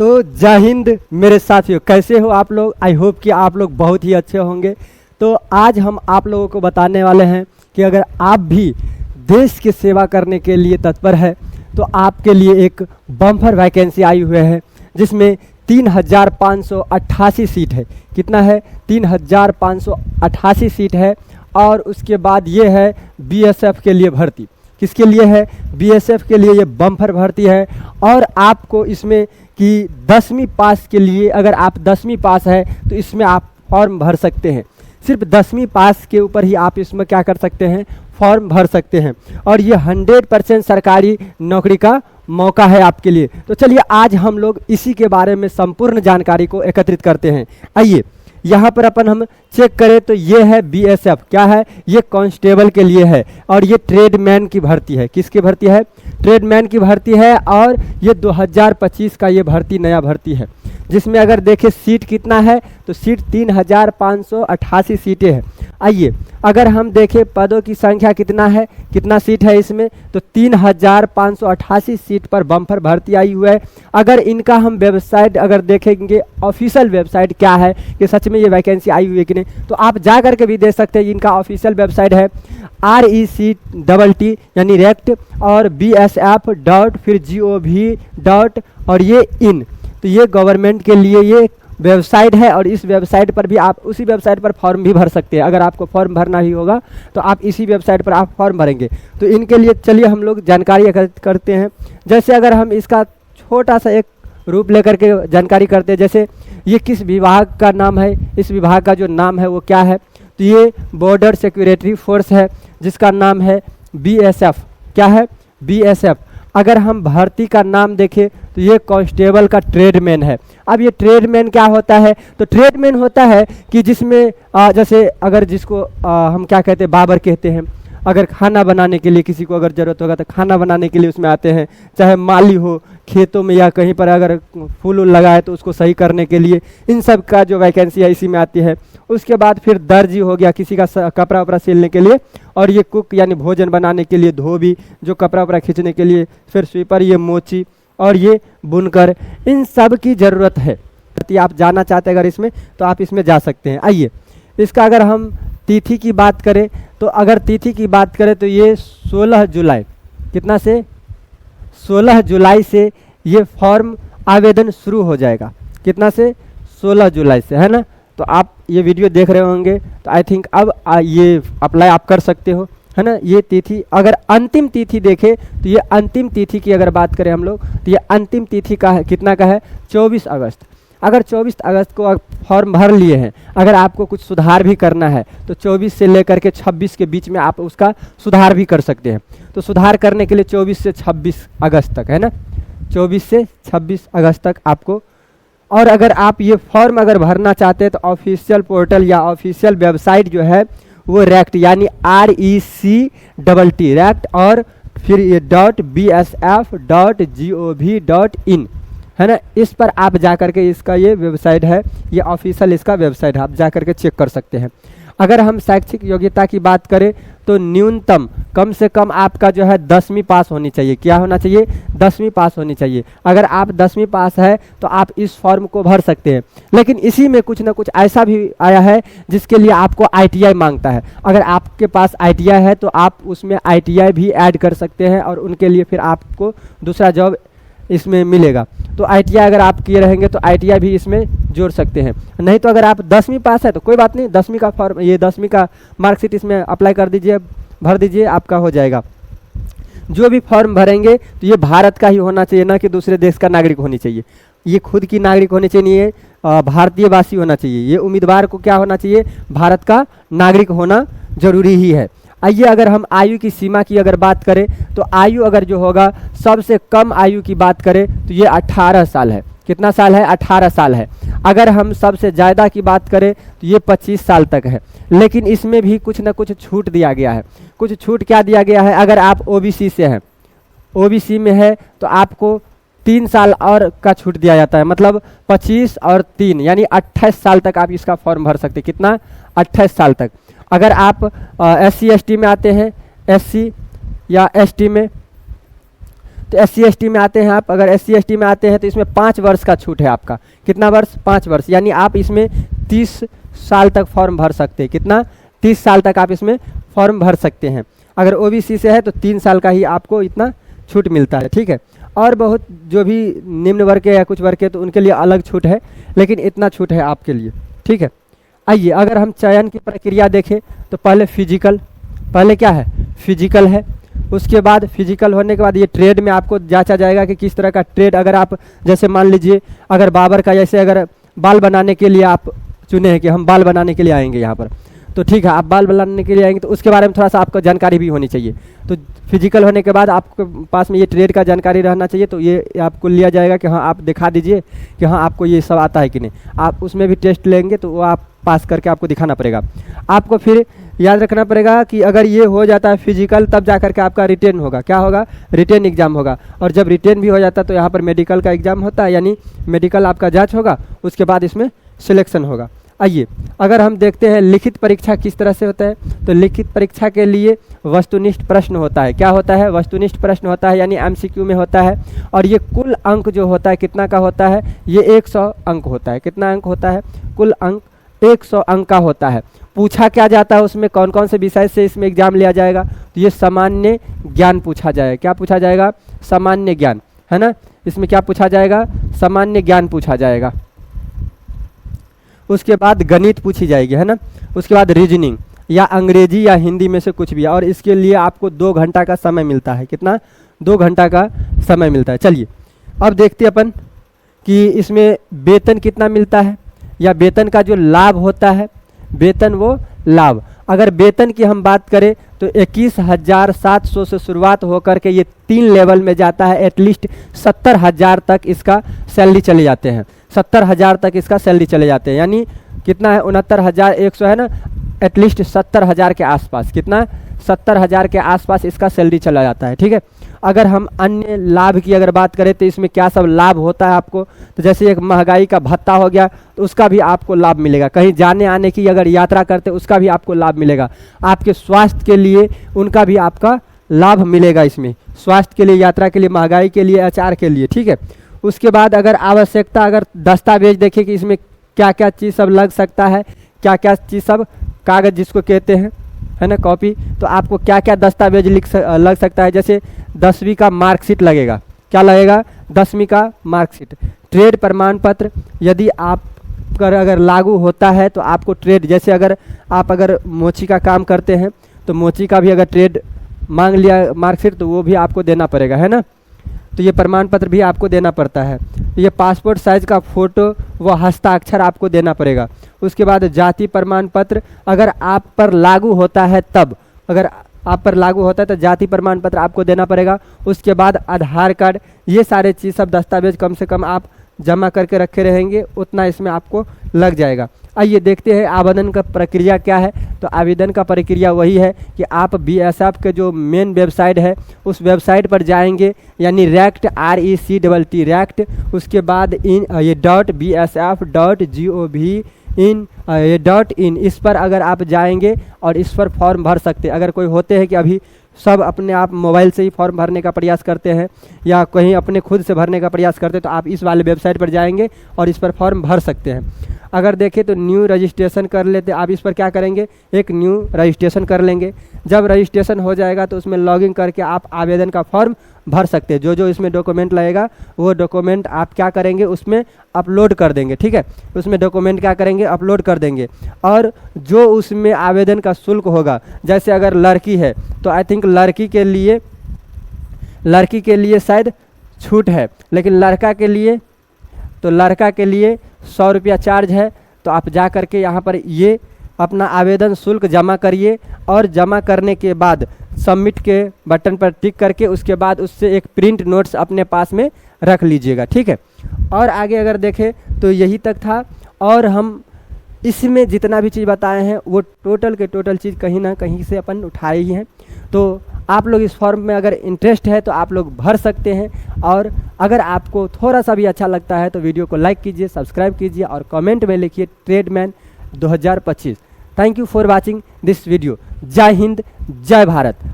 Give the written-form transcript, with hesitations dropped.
तो जय हिंद मेरे साथियों, कैसे हो आप लोग। आई होप कि आप लोग बहुत ही अच्छे होंगे। तो आज हम आप लोगों को बताने वाले हैं कि अगर आप भी देश की सेवा करने के लिए तत्पर है तो आपके लिए एक बम्पर वैकेंसी आई हुई है, जिसमें 3588 सीट है। कितना है? 3588 सीट है। और उसके बाद ये है बीएसएफ के लिए भर्ती। किसके लिए है? बीएसएफ के लिए ये बम्पर भर्ती है। और आपको इसमें कि 10वीं पास के लिए, अगर आप 10वीं पास है तो इसमें आप फॉर्म भर सकते हैं। सिर्फ 10वीं पास के ऊपर ही आप इसमें क्या कर सकते हैं? फॉर्म भर सकते हैं। और ये 100% सरकारी नौकरी का मौका है आपके लिए। तो चलिए आज हम लोग इसी के बारे में संपूर्ण जानकारी को एकत्रित करते हैं। आइए यहाँ पर अपन हम चेक करें तो ये है बीएसएफ। क्या है? ये कांस्टेबल के लिए है। और ये ट्रेडमैन की भर्ती है। किसकी भर्ती है? ट्रेडमैन की भर्ती है। और ये 2025 का ये भर्ती नया भर्ती है, जिसमें अगर देखें सीट कितना है तो सीट 3588 सीटें हैं। आइए अगर हम देखें पदों की संख्या कितना है, कितना सीट है इसमें, तो 3588 सीट पर बम्पर भर्ती आई हुई है। अगर इनका हम वेबसाइट अगर देखेंगे, ऑफिशियल वेबसाइट क्या है कि सच में ये वैकेंसी आई हुई है कि नहीं, तो आप जा करके भी देख सकते हैं। इनका ऑफिशियल वेबसाइट है RECTT यानी रेक्ट और BSF. फिर GOV. और ये इन, तो ये गवर्नमेंट के लिए ये वेबसाइट है। और इस वेबसाइट पर भी आप उसी वेबसाइट पर फॉर्म भी भर सकते हैं। अगर आपको फॉर्म भरना ही होगा तो आप इसी वेबसाइट पर आप फॉर्म भरेंगे। तो इनके लिए चलिए हम लोग जानकारी एकत्रित करते हैं। जैसे अगर हम इसका छोटा सा एक रूप लेकर के जानकारी करते हैं, जैसे ये किस विभाग का नाम है, इस विभाग का जो नाम है वो क्या है, तो ये बॉर्डर सिक्योरिटी फोर्स है, जिसका नाम है BSF। क्या है? BSF। अगर हम भर्ती का नाम देखें तो ये कांस्टेबल का ट्रेडमैन है। अब ये ट्रेडमैन क्या होता है? तो ट्रेडमैन होता है कि जिसमें जैसे अगर जिसको हम क्या कहते हैं, बाबर कहते हैं। अगर खाना बनाने के लिए किसी को अगर ज़रूरत होगा तो खाना बनाने के लिए उसमें आते हैं। चाहे माली हो खेतों में या कहीं पर अगर फूल लगा है तो उसको सही करने के लिए, इन सब का जो वैकेंसी है इसी में आती है। उसके बाद फिर दर्जी हो गया, किसी का कपड़ा वपड़ा सिलने के लिए। और ये कुक यानी भोजन बनाने के लिए, धोबी जो कपड़ा वपड़ा खींचने के लिए। फिर स्वीपर, ये मोची, और ये बुनकर, इन सब की ज़रूरत है। आप जाना चाहते हैं अगर इसमें तो आप इसमें जा सकते हैं। आइए इसका अगर हम तिथि की बात करें तो अगर तिथि की बात करें तो ये 16 जुलाई, कितना से? 16 जुलाई से ये फॉर्म आवेदन शुरू हो जाएगा। कितना से? 16 जुलाई से, है ना। तो आप ये वीडियो देख रहे होंगे तो आई थिंक अब ये अप्लाई आप कर सकते हो, है ना। ये तिथि अगर अंतिम तिथि देखें तो ये अंतिम तिथि की अगर बात करें हम लोग तो ये अंतिम तिथि का है, कितना का है? 24 अगस्त। अगर 24 अगस्त को फॉर्म भर लिए हैं, अगर आपको कुछ सुधार भी करना है तो 24 से लेकर के 26 के बीच में आप उसका सुधार भी कर सकते हैं। तो सुधार करने के लिए 24 से 26 अगस्त तक, है ना, 24 से 26 अगस्त तक आपको। और अगर आप ये फॉर्म अगर भरना चाहते हैं तो ऑफिशियल पोर्टल या ऑफिशियल वेबसाइट जो है वो रेक्ट यानी RECTT रेक्ट और फिर ये .BSF.gov.in, है ना। इस पर आप जा करके, इसका ये वेबसाइट है, ये ऑफिशियल इसका वेबसाइट है, आप जा करके चेक कर सकते हैं। अगर हम शैक्षिक योग्यता की बात करें तो न्यूनतम कम से कम आपका जो है 10वीं पास होनी चाहिए। क्या होना चाहिए? 10वीं पास होनी चाहिए। अगर आप 10वीं पास है तो आप इस फॉर्म को भर सकते हैं। लेकिन इसी में कुछ ना कुछ ऐसा भी आया है जिसके लिए आपको ITI मांगता है। अगर आपके पास ITI है तो आप उसमें ITI भी ऐड कर सकते हैं और उनके लिए फिर आपको दूसरा जॉब इसमें मिलेगा। तो ITI अगर आप किए रहेंगे तो ITI भी इसमें जोड़ सकते हैं। नहीं तो अगर आप 10वीं पास है तो कोई बात नहीं, 10वीं का फॉर्म, ये 10वीं का मार्कशीट इसमें अप्लाई कर दीजिए, भर दीजिए, आपका हो जाएगा। जो भी फॉर्म भरेंगे तो ये भारत का ही होना चाहिए, ना कि दूसरे देश का नागरिक होनी चाहिए। ये खुद की नागरिक होनी चाहिए, भारतीय वासी होना चाहिए। ये उम्मीदवार को क्या होना चाहिए? भारत का नागरिक होना जरूरी ही है। आइए अगर हम आयु की सीमा की अगर बात करें तो आयु अगर जो होगा, सबसे कम आयु की बात करें तो ये 18 साल है। कितना साल है? 18 साल है। अगर हम सबसे ज़्यादा की बात करें तो ये 25 साल तक है। लेकिन इसमें भी कुछ ना कुछ छूट दिया गया है। कुछ छूट क्या दिया गया है? अगर आप OBC से हैं, OBC में है तो आपको 3 साल और का छूट दिया जाता है। मतलब 25 और 3 यानी 28 साल तक आप इसका फॉर्म भर सकते हैं। कितना? 28 साल तक। अगर आप SC ST में आते हैं, SC या ST में, तो SC/ST में आते हैं आप, अगर SC/ST में आते हैं तो इसमें 5 वर्ष का छूट है आपका। कितना वर्ष? 5 वर्ष, यानी आप इसमें 30 साल तक फॉर्म भर सकते हैं। कितना? 30 साल तक आप इसमें फॉर्म भर सकते हैं। अगर OBC से है तो 3 साल का ही आपको इतना छूट मिलता है, ठीक है। और बहुत जो भी निम्न वर्ग के या कुछ वर्ग के तो उनके लिए अलग छूट है, लेकिन इतना छूट है आपके लिए, ठीक है। आइए अगर हम चयन की प्रक्रिया देखें तो पहले फिजिकल, पहले क्या है? फिजिकल है। उसके बाद फिजिकल होने के बाद ये ट्रेड में आपको जांचा जाएगा कि किस तरह का ट्रेड, अगर आप जैसे मान लीजिए अगर बाबर का जैसे अगर बाल बनाने के लिए आप चुने हैं कि हम बाल बनाने के लिए आएंगे यहाँ पर, तो ठीक है आप बाल बनाने के लिए आएंगे तो उसके बारे में थोड़ा सा आपको जानकारी भी होनी चाहिए। तो फिजिकल होने के बाद आपके पास में ये ट्रेड का जानकारी रहना चाहिए, तो ये आपको लिया जाएगा कि हाँ आप दिखा दीजिए कि हाँ आपको ये सब आता है कि नहीं। आप उसमें भी टेस्ट लेंगे तो वो आप पास करके आपको दिखाना पड़ेगा। आपको फिर याद रखना पड़ेगा कि अगर ये हो जाता है फिजिकल तब जा करके आपका रिटेन होगा। क्या होगा? रिटेन एग्जाम होगा। और जब रिटेन भी हो जाता है तो यहाँ पर मेडिकल का एग्जाम होता है, यानी मेडिकल आपका जांच होगा, उसके बाद इसमें सिलेक्शन होगा। आइए अगर हम देखते हैं लिखित परीक्षा किस तरह से होता है, तो लिखित परीक्षा के लिए वस्तुनिष्ठ प्रश्न होता है। क्या होता है? वस्तुनिष्ठ प्रश्न होता है, यानी MCQ में होता है। और ये कुल अंक जो होता है कितना का होता है? ये 100 अंक होता है। कितना अंक होता है? कुल अंक 100 अंक का होता है। पूछा क्या जाता है उसमें, कौन कौन से विषय से इसमें एग्जाम लिया जाएगा? तो ये सामान्य ज्ञान पूछा जाएगा। क्या पूछा जाएगा? सामान्य ज्ञान, है ना। इसमें क्या पूछा जाएगा? सामान्य ज्ञान पूछा जाएगा। उसके बाद गणित पूछी जाएगी, है ना। उसके बाद रीजनिंग या अंग्रेजी या हिंदी में से कुछ भी, और इसके लिए आपको 2 घंटा का समय मिलता है। कितना? 2 घंटा का समय मिलता है। चलिए अब देखते हैं अपन कि इसमें वेतन कितना मिलता है, या वेतन का जो लाभ होता है, वेतन वो लाभ। अगर वेतन की हम बात करें तो 21,700 से शुरुआत होकर के ये 3 लेवल में जाता है। एटलीस्ट 70,000 तक इसका सैलरी चले जाते हैं। 70,000 तक इसका सैलरी चले जाते हैं, यानी कितना है? 69,100 है ना। एटलीस्ट 70,000 के आसपास, कितना? 70,000 के आसपास इसका सैलरी चला जाता है, ठीक है। अगर हम अन्य लाभ की अगर बात करें तो इसमें क्या सब लाभ होता है आपको, तो जैसे एक महंगाई का भत्ता हो गया तो उसका भी आपको लाभ मिलेगा। कहीं जाने आने की अगर यात्रा करते उसका भी आपको लाभ मिलेगा। आपके स्वास्थ्य के लिए उनका भी आपका लाभ मिलेगा। इसमें स्वास्थ्य के लिए, यात्रा के लिए, महंगाई के लिए, आचार के लिए, ठीक है। उसके बाद अगर आवश्यकता, अगर दस्तावेज देखें कि इसमें क्या क्या चीज़ सब लग सकता है, क्या क्या चीज़ सब कागज़ जिसको कहते हैं, है ना, कॉपी, तो आपको क्या क्या दस्तावेज लग सकता है। जैसे 10वीं का मार्कशीट लगेगा। क्या लगेगा? 10वीं का मार्कशीट। ट्रेड प्रमाण पत्र, यदि आप अगर लागू होता है तो आपको ट्रेड, जैसे अगर आप अगर मोची का काम करते हैं तो मोची का भी अगर ट्रेड मांग लिया मार्कशीट तो वो भी आपको देना पड़ेगा, है ना। तो ये प्रमाण पत्र भी आपको देना पड़ता है। ये पासपोर्ट साइज का फ़ोटो व हस्ताक्षर आपको देना पड़ेगा। उसके बाद जाति प्रमाण पत्र, अगर आप पर लागू होता है तब, अगर आप पर लागू होता है तो जाति प्रमाण पत्र आपको देना पड़ेगा। उसके बाद आधार कार्ड, ये सारे चीज़ सब दस्तावेज कम से कम आप जमा करके रखे रहेंगे, उतना इसमें आपको लग जाएगा। आइए देखते हैं आवेदन का प्रक्रिया क्या है। तो आवेदन का प्रक्रिया वही है कि आप BSF के जो मेन वेबसाइट है उस वेबसाइट पर जाएंगे, यानी RECT RECT RECT, उसके बाद इन ये .bsf.gov.in इस पर अगर आप जाएंगे और इस पर फॉर्म भर सकते हैं। अगर कोई होते हैं कि अभी सब अपने आप मोबाइल से ही फॉर्म भरने का प्रयास करते हैं या कहीं अपने खुद से भरने का प्रयास करते हैं, तो आप इस वाले वेबसाइट पर जाएंगे और इस पर फॉर्म भर सकते हैं। अगर देखें तो न्यू रजिस्ट्रेशन कर लेते, आप इस पर क्या करेंगे? एक न्यू रजिस्ट्रेशन कर लेंगे। जब रजिस्ट्रेशन हो जाएगा तो उसमें लॉगिन करके आप आवेदन का फॉर्म भर सकते हैं। जो जो इसमें डॉक्यूमेंट लगेगा वो डॉक्यूमेंट आप क्या करेंगे? उसमें अपलोड कर देंगे, ठीक है। उसमें डॉक्यूमेंट क्या करेंगे? अपलोड कर देंगे। और जो उसमें आवेदन का शुल्क होगा, जैसे अगर लड़की है तो आई थिंक लड़की के लिए शायद छूट है, लेकिन लड़का के लिए 100 रुपया चार्ज है। तो आप जा करके यहाँ पर ये अपना आवेदन शुल्क जमा करिए, और जमा करने के बाद सबमिट के बटन पर टिक करके उसके बाद उससे एक प्रिंट नोट्स अपने पास में रख लीजिएगा, ठीक है। और आगे अगर देखें तो यही तक था। और हम इसमें जितना भी चीज़ बताए हैं वो टोटल के टोटल चीज़ कहीं ना कहीं से अपन उठाए ही हैं। तो आप लोग इस फॉर्म में अगर इंटरेस्ट है तो आप लोग भर सकते हैं। और अगर आपको थोड़ा सा भी अच्छा लगता है तो वीडियो को लाइक कीजिए, सब्सक्राइब कीजिए और कमेंट में लिखिए tradesman 2025। Thank you for watching this video. जय हिंद, जय भारत।